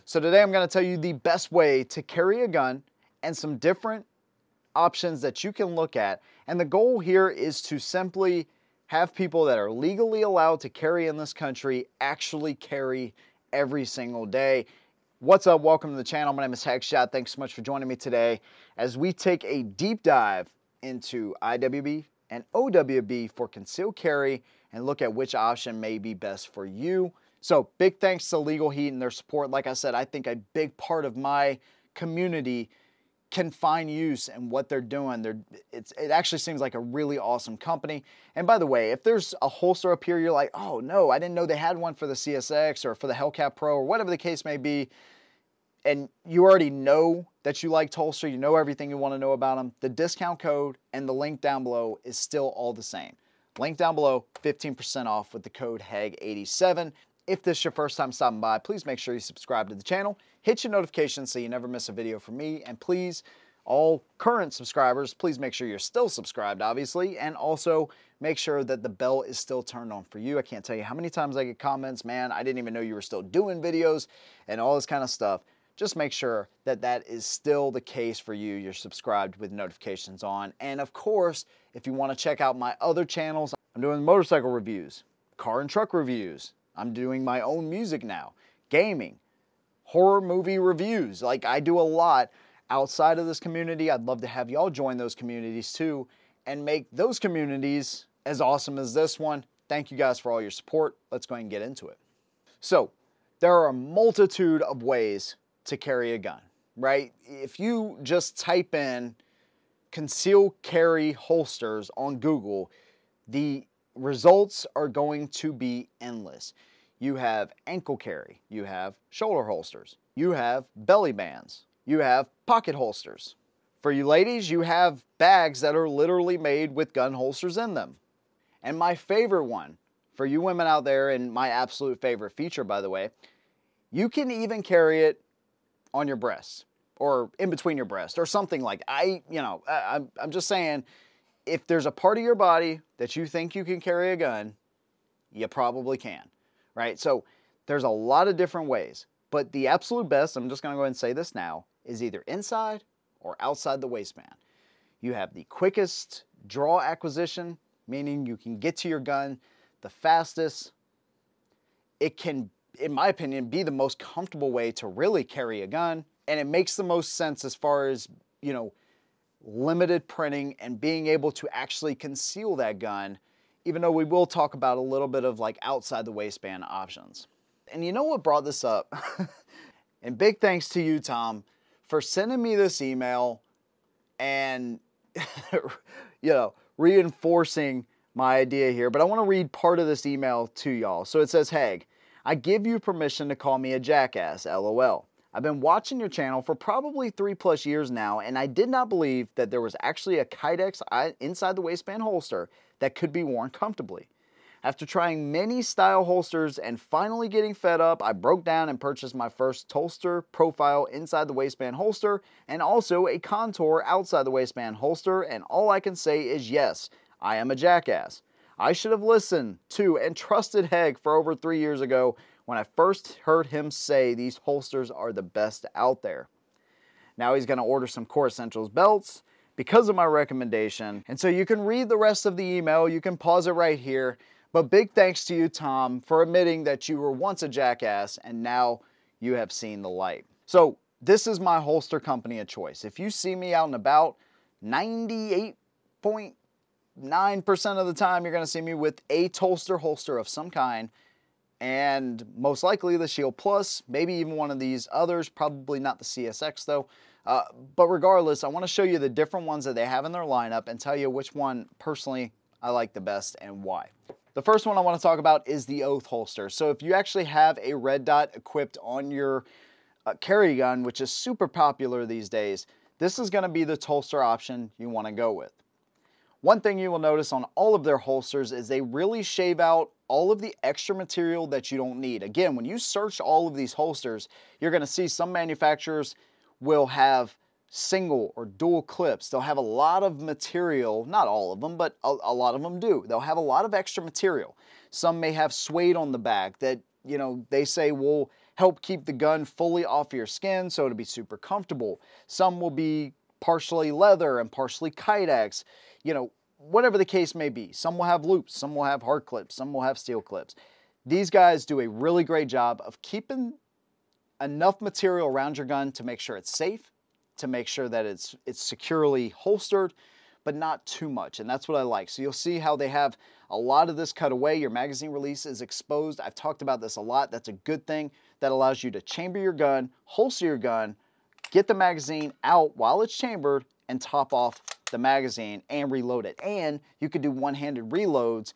So today I'm going to tell you the best way to carry a gun and some different options that you can look at. And the goal here is to simply have people that are legally allowed to carry in this country actually carry every single day. What's up? Welcome to the channel. My name is Heckshot. Thanks so much for joining me today as we take a deep dive into IWB and OWB for concealed carry and look at which option may be best for you. So big thanks to Legal Heat and their support. Like I said, I think a big part of my community can find use in what they're doing. It actually seems like a really awesome company. And by the way, if there's a holster up here, you're like, oh no, I didn't know they had one for the CSX or for the Hellcat Pro or whatever the case may be, and you already know that you like Tulster, you know everything you want to know about them, the discount code and the link down below is still all the same. Link down below, 15% off with the code HEG87. If this is your first time stopping by, please make sure you subscribe to the channel, hit your notifications so you never miss a video from me, and please, all current subscribers, please make sure you're still subscribed, obviously, and also make sure that the bell is still turned on for you. I can't tell you how many times I get comments, man, I didn't even know you were still doing videos, and all this kind of stuff. Just make sure that that is still the case for you. You're subscribed with notifications on. And of course, if you want to check out my other channels, I'm doing motorcycle reviews, car and truck reviews. I'm doing my own music now, gaming, horror movie reviews. Like, I do a lot outside of this community. I'd love to have y'all join those communities too and make those communities as awesome as this one. Thank you guys for all your support. Let's go ahead and get into it. So there are a multitude of ways to carry a gun, right? If you just type in concealed carry holsters on Google, the results are going to be endless. You have ankle carry, you have shoulder holsters, you have belly bands, you have pocket holsters. For you ladies, you have bags that are literally made with gun holsters in them. And my favorite one, for you women out there, and my absolute favorite feature, by the way, you can even carry it on your breasts or in between your breasts or something like I'm just saying, if there's a part of your body that you think you can carry a gun, you probably can, right? So there's a lot of different ways, but the absolute best, I'm just going to go ahead and say this now, is either inside or outside the waistband. You have the quickest draw acquisition, meaning you can get to your gun the fastest. It can, in my opinion, be the most comfortable way to really carry a gun, and it makes the most sense as far as, you know, limited printing and being able to actually conceal that gun, even though we will talk about a little bit of like outside the waistband options. And you know what brought this up? And big thanks to you, Tom, for sending me this email and you know, reinforcing my idea here. But I want to read part of this email to y'all. So it says, Heg, I give you permission to call me a jackass, LOL. I've been watching your channel for probably 3+ years now, and I did not believe that there was actually a Kydex inside the waistband holster that could be worn comfortably. After trying many style holsters and finally getting fed up, I broke down and purchased my first Tulster profile inside the waistband holster and also a Contour outside the waistband holster, and all I can say is yes, I am a jackass. I should have listened to and trusted Heg for over 3 years ago when I first heard him say these holsters are the best out there. Now he's going to order some Core Essentials belts because of my recommendation. And so you can read the rest of the email. You can pause it right here. But big thanks to you, Tom, for admitting that you were once a jackass and now you have seen the light. So this is my holster company of choice. If you see me out and about, 98.9% of the time you're going to see me with a Tulster holster of some kind, and most likely the Shield Plus, maybe even one of these others, probably not the CSX though. But regardless, I want to show you the different ones that they have in their lineup and tell you which one personally I like the best and why. The first one I want to talk about is the Oath holster. So if you actually have a red dot equipped on your carry gun, which is super popular these days, this is going to be the Tulster option you want to go with. One thing you will notice on all of their holsters is they really shave out all of the extra material that you don't need. Again, when you search all of these holsters, you're going to see some manufacturers will have single or dual clips. They'll have a lot of material, not all of them, but a lot of them do. They'll have a lot of extra material. Some may have suede on the back that, you know, they say will help keep the gun fully off your skin so it'll be super comfortable. Some will be partially leather and partially Kydex, you know, whatever the case may be. Some will have loops, some will have hard clips, some will have steel clips. These guys do a really great job of keeping enough material around your gun to make sure it's safe, to make sure that it's securely holstered, but not too much, and that's what I like. So you'll see how they have a lot of this cut away. Your magazine release is exposed. I've talked about this a lot. That's a good thing. That allows you to chamber your gun, holster your gun, get the magazine out while it's chambered, and top off the magazine and reload it. And you could do one-handed reloads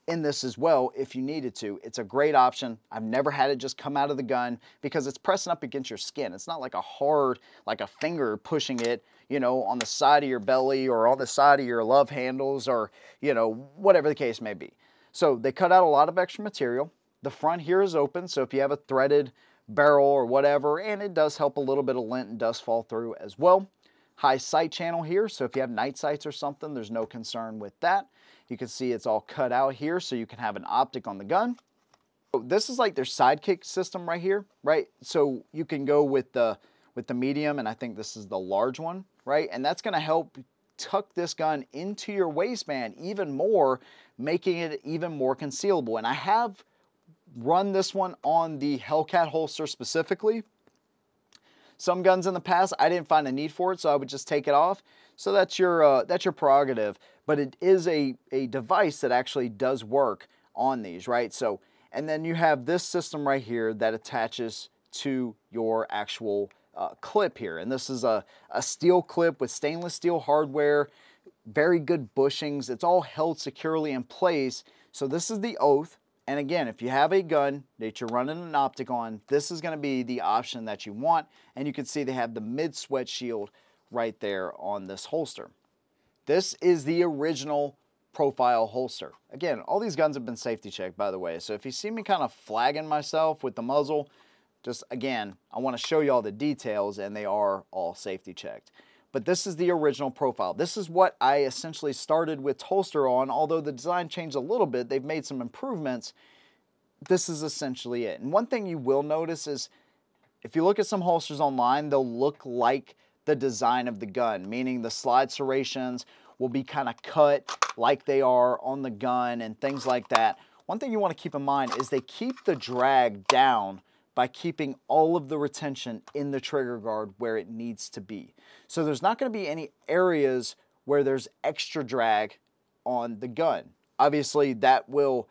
in this as well if you needed to. It's a great option. I've never had it just come out of the gun because it's pressing up against your skin. It's not like a hard, like a finger pushing it, you know, on the side of your belly or on the side of your love handles or, you know, whatever the case may be. So they cut out a lot of extra material. The front here is open, so if you have a threaded barrel or whatever, and it does help a little bit of lint and dust fall through as well. High sight channel here, so if you have night sights or something, there's no concern with that. You can see it's all cut out here so you can have an optic on the gun. So this is like their sidekick system right here, right? So you can go with the medium, and I think this is the large one, right? And that's gonna help tuck this gun into your waistband even more, making it even more concealable. And I have run this one on the Hellcat holster specifically. Some guns in the past, I didn't find a need for it, so I would just take it off. So that's your prerogative, but it is a device that actually does work on these, right? So, and then you have this system right here that attaches to your actual clip here. And this is a steel clip with stainless steel hardware, very good bushings. It's all held securely in place. So this is the Oath. And again, if you have a gun that you're running an optic on, this is gonna be the option that you want. And you can see they have the mid-sweat shield right there on this holster. This is the original profile holster. Again, all these guns have been safety checked, by the way. So if you see me kind of flagging myself with the muzzle, just again, I wanna show you all the details, and they are all safety checked. But this is the original profile. This is what I essentially started with Tulster on, although the design changed a little bit. They've made some improvements. This is essentially it. And one thing you will notice is if you look at some holsters online, they'll look like the design of the gun, meaning the slide serrations will be kind of cut like they are on the gun and things like that. One thing you want to keep in mind is they keep the drag down by keeping all of the retention in the trigger guard where it needs to be. So there's not going to be any areas where there's extra drag on the gun. Obviously that will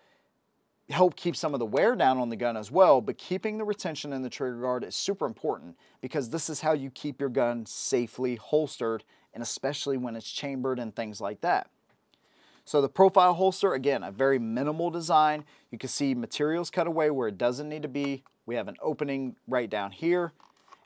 help keep some of the wear down on the gun as well, but keeping the retention in the trigger guard is super important because this is how you keep your gun safely holstered, and especially when it's chambered and things like that. So the profile holster, again, a very minimal design. You can see materials cut away where it doesn't need to be. We have an opening right down here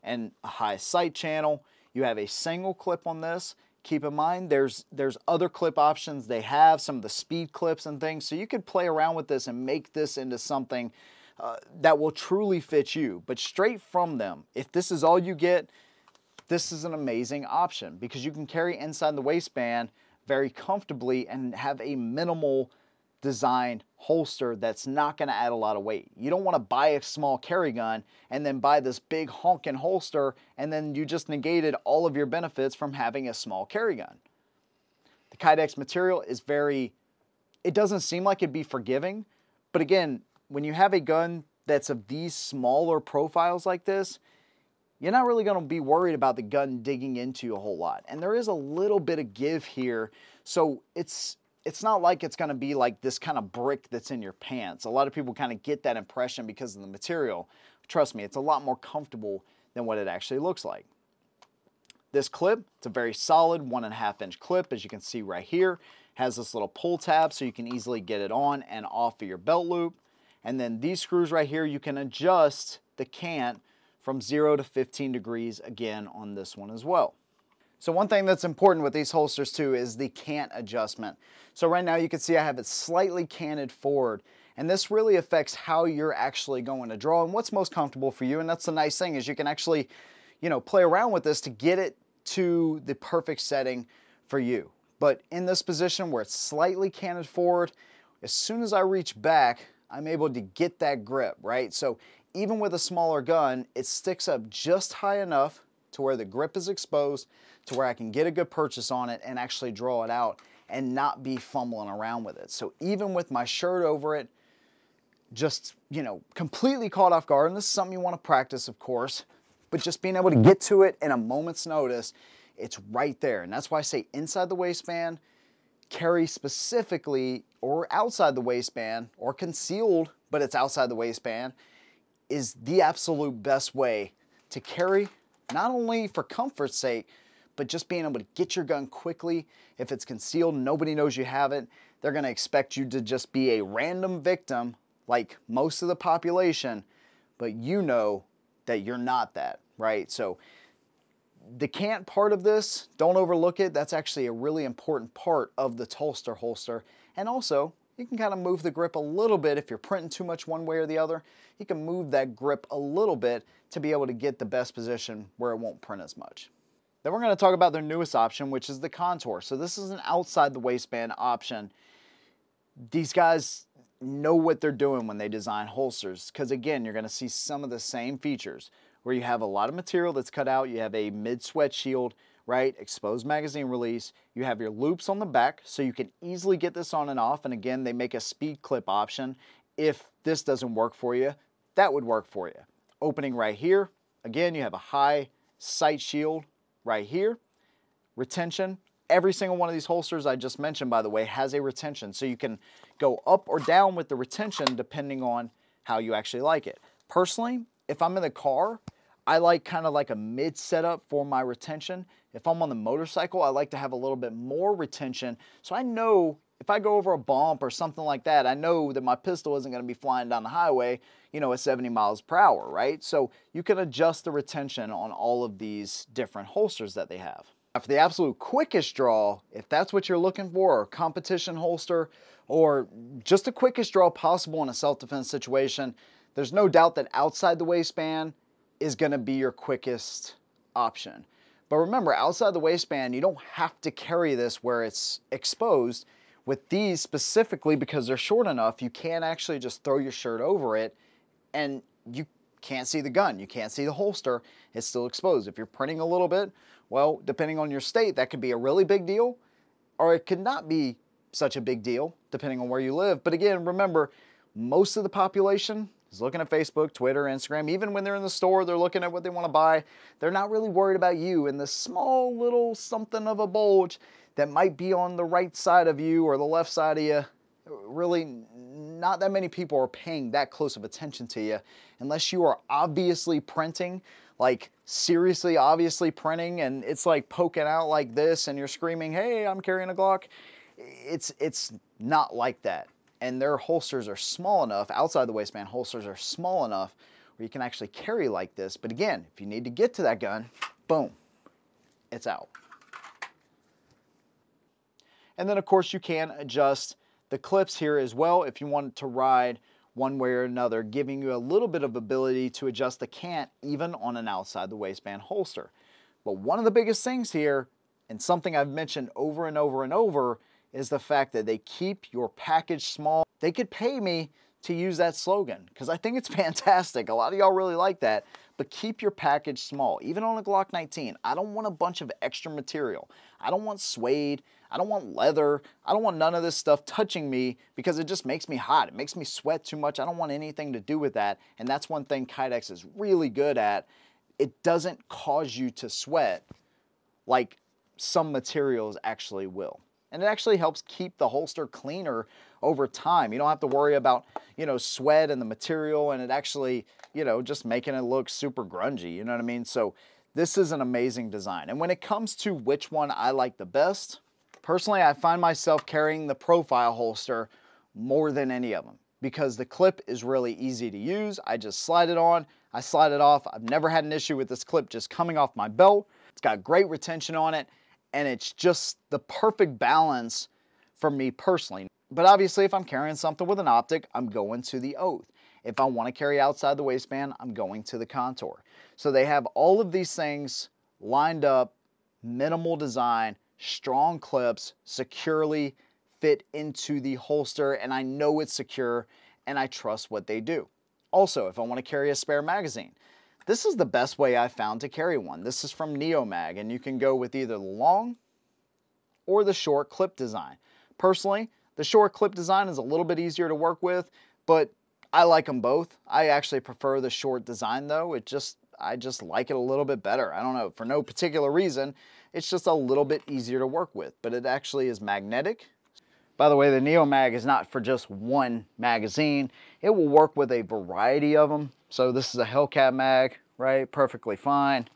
and a high sight channel. You have a single clip on this. Keep in mind, there's other clip options. They have some of the speed clips and things, so you could play around with this and make this into something that will truly fit you. But straight from them, if this is all you get, this is an amazing option because you can carry inside the waistband very comfortably and have a minimal designed holster that's not going to add a lot of weight. You don't want to buy a small carry gun and then buy this big honking holster and then you just negated all of your benefits from having a small carry gun. The Kydex material is it doesn't seem like it'd be forgiving, but again, when you have a gun that's of these smaller profiles like this, you're not really going to be worried about the gun digging into you a whole lot. And there is a little bit of give here, so it's not like it's going to be like this kind of brick that's in your pants. A lot of people kind of get that impression because of the material. Trust me, it's a lot more comfortable than what it actually looks like. This clip, it's a very solid 1.5 inch clip, as you can see right here. Has this little pull tab so you can easily get it on and off of your belt loop. And then these screws right here, you can adjust the cant from 0 to 15 degrees again on this one as well. So one thing that's important with these holsters too is the cant adjustment. So right now you can see I have it slightly canted forward, and this really affects how you're actually going to draw and what's most comfortable for you. And that's the nice thing is you can actually, play around with this to get it to the perfect setting for you. But in this position where it's slightly canted forward, as soon as I reach back, I'm able to get that grip, right? So even with a smaller gun, it sticks up just high enough to where the grip is exposed, to where I can get a good purchase on it and actually draw it out and not be fumbling around with it. So even with my shirt over it, just, you know, completely caught off guard, and this is something you want to practice, of course, but just being able to get to it in a moment's notice, it's right there. And that's why I say inside the waistband, carry specifically, or outside the waistband, or concealed, but it's outside the waistband, is the absolute best way to carry, not only for comfort's sake, but just being able to get your gun quickly. If it's concealed, nobody knows you have it. They're gonna expect you to just be a random victim like most of the population, but you know that you're not that, right? So the Cant part of this, don't overlook it. That's actually a really important part of the Tulster holster. And also, you can kind of move the grip a little bit if you're printing too much one way or the other. You can move that grip a little bit to be able to get the best position where it won't print as much. Then we're going to talk about their newest option, which is the Contour. So this is an outside the waistband option. These guys know what they're doing when they design holsters, because again, you're going to see some of the same features where you have a lot of material that's cut out. You have a mid-sweat shield, right? Exposed magazine release. You have your loops on the back, so you can easily get this on and off. And again, they make a speed clip option. If this doesn't work for you, that would work for you. Opening right here. Again, you have a high sight shield right here. Retention. Every single one of these holsters I just mentioned, by the way, has a retention. So you can go up or down with the retention depending on how you actually like it. Personally, if I'm in the car, I like kind of like a mid setup for my retention. If I'm on the motorcycle, I like to have a little bit more retention. So I know if I go over a bump or something like that, I know that my pistol isn't going to be flying down the highway, you know, at 70 miles per hour, right? So you can adjust the retention on all of these different holsters that they have. For the absolute quickest draw, if that's what you're looking for, or a competition holster, or just the quickest draw possible in a self-defense situation, there's no doubt that outside the waistband is going to be your quickest option. But remember, outside the waistband, you don't have to carry this where it's exposed. With these specifically, because they're short enough, you can actually just throw your shirt over it and you can't see the gun, you can't see the holster, it's still exposed. If you're printing a little bit, well, depending on your state, that could be a really big deal, or it could not be such a big deal, depending on where you live. But again, remember, most of the population is looking at Facebook, Twitter, Instagram. Even when they're in the store, they're looking at what they want to buy. They're not really worried about you and the small little something of a bulge that might be on the right side of you or the left side of you. Really, not that many people are paying that close of attention to you unless you are obviously printing, like seriously obviously printing, and it's like poking out like this and you're screaming, hey, I'm carrying a Glock. It's not like that. And their holsters are small enough, outside the waistband holsters are small enough where you can actually carry like this. But again, if you need to get to that gun, boom, it's out. And then of course you can adjust the clips here as well if you want to ride one way or another, giving you a little bit of ability to adjust the cant even on an outside the waistband holster. But one of the biggest things here, and something I've mentioned over and over and over, is the fact that they keep your package small. They could pay me to use that slogan because I think it's fantastic. A lot of y'all really like that, but keep your package small. Even on a Glock 19, I don't want a bunch of extra material. I don't want suede. I don't want leather. I don't want none of this stuff touching me because it just makes me hot. It makes me sweat too much. I don't want anything to do with that. And that's one thing Kydex is really good at. It doesn't cause you to sweat like some materials actually will. And it actually helps keep the holster cleaner over time. You don't have to worry about, you know, sweat and the material, and it actually, you know, just making it look super grungy, you know what I mean? So this is an amazing design. And when it comes to which one I like the best, personally, I find myself carrying the profile holster more than any of them because the clip is really easy to use. I just slide it on, I slide it off. I've never had an issue with this clip just coming off my belt. It's got great retention on it, and it's just the perfect balance for me personally. But obviously, if I'm carrying something with an optic, I'm going to the Oath. If I want to carry outside the waistband, I'm going to the Contour. So they have all of these things lined up, minimal design, strong clips, securely fit into the holster, and I know it's secure, and I trust what they do. Also, if I want to carry a spare magazine, this is the best way I found to carry one. This is from Neomag, and you can go with either the long or the short clip design. Personally, the short clip design is a little bit easier to work with, but I like them both. I actually prefer the short design though. I just like it a little bit better. I don't know, for no particular reason. It's just a little bit easier to work with, but it actually is magnetic. By the way, the Neomag is not for just one magazine. It will work with a variety of them. So this is a Hellcat mag, right? Perfectly fine.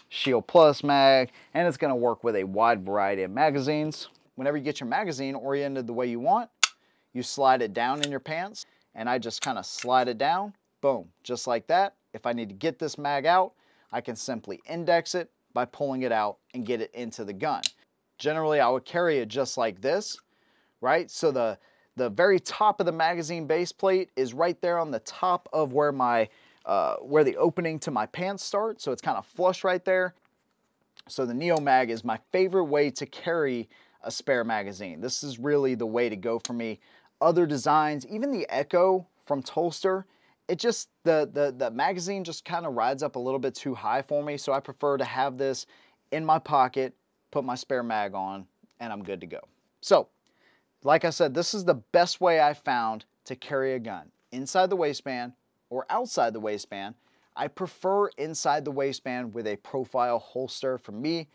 Shield Plus mag, and it's gonna work with a wide variety of magazines. Whenever you get your magazine oriented the way you want, you slide it down in your pants, and I just kind of slide it down, boom, just like that. If I need to get this mag out, I can simply index it by pulling it out and get it into the gun. Generally, I would carry it just like this, right? So the very top of the magazine base plate is right there on the top of where the opening to my pants start. So it's kind of flush right there. So the Neomag is my favorite way to carry a spare magazine. This is really the way to go for me. Other designs, even the Echo from Tulster, it just, the magazine just kind of rides up a little bit too high for me. So I prefer to have this in my pocket, put my spare mag on, and I'm good to go. So, like I said, this is the best way I found to carry a gun. Inside the waistband or outside the waistband. I prefer inside the waistband with a profile holster. For me,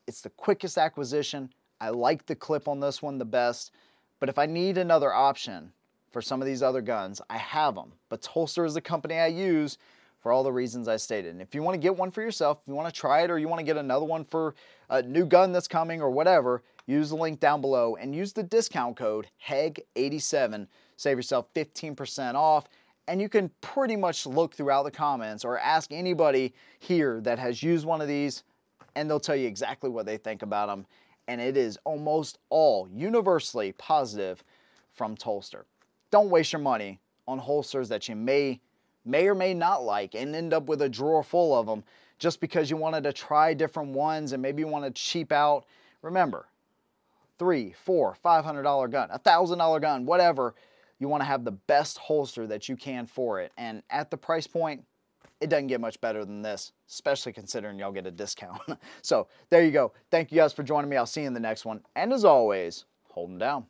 it's the quickest acquisition. I like the clip on this one the best, but if I need another option for some of these other guns, I have them. But Tulster is the company I use for all the reasons I stated. And if you want to get one for yourself, if you want to try it, or you want to get another one for a new gun that's coming or whatever, use the link down below and use the discount code HEG87. Save yourself 15% off. And you can pretty much look throughout the comments or ask anybody here that has used one of these, and they'll tell you exactly what they think about them. And it is almost all universally positive from Tulster. Don't waste your money on holsters that you may or may not like and end up with a drawer full of them just because you wanted to try different ones and maybe you want to cheap out. Remember, $300, $400, $500 gun, $1,000 gun, whatever. You want to have the best holster that you can for it. And at the price point, it doesn't get much better than this, especially considering y'all get a discount. So there you go. Thank you guys for joining me. I'll see you in the next one. And as always, hold them down.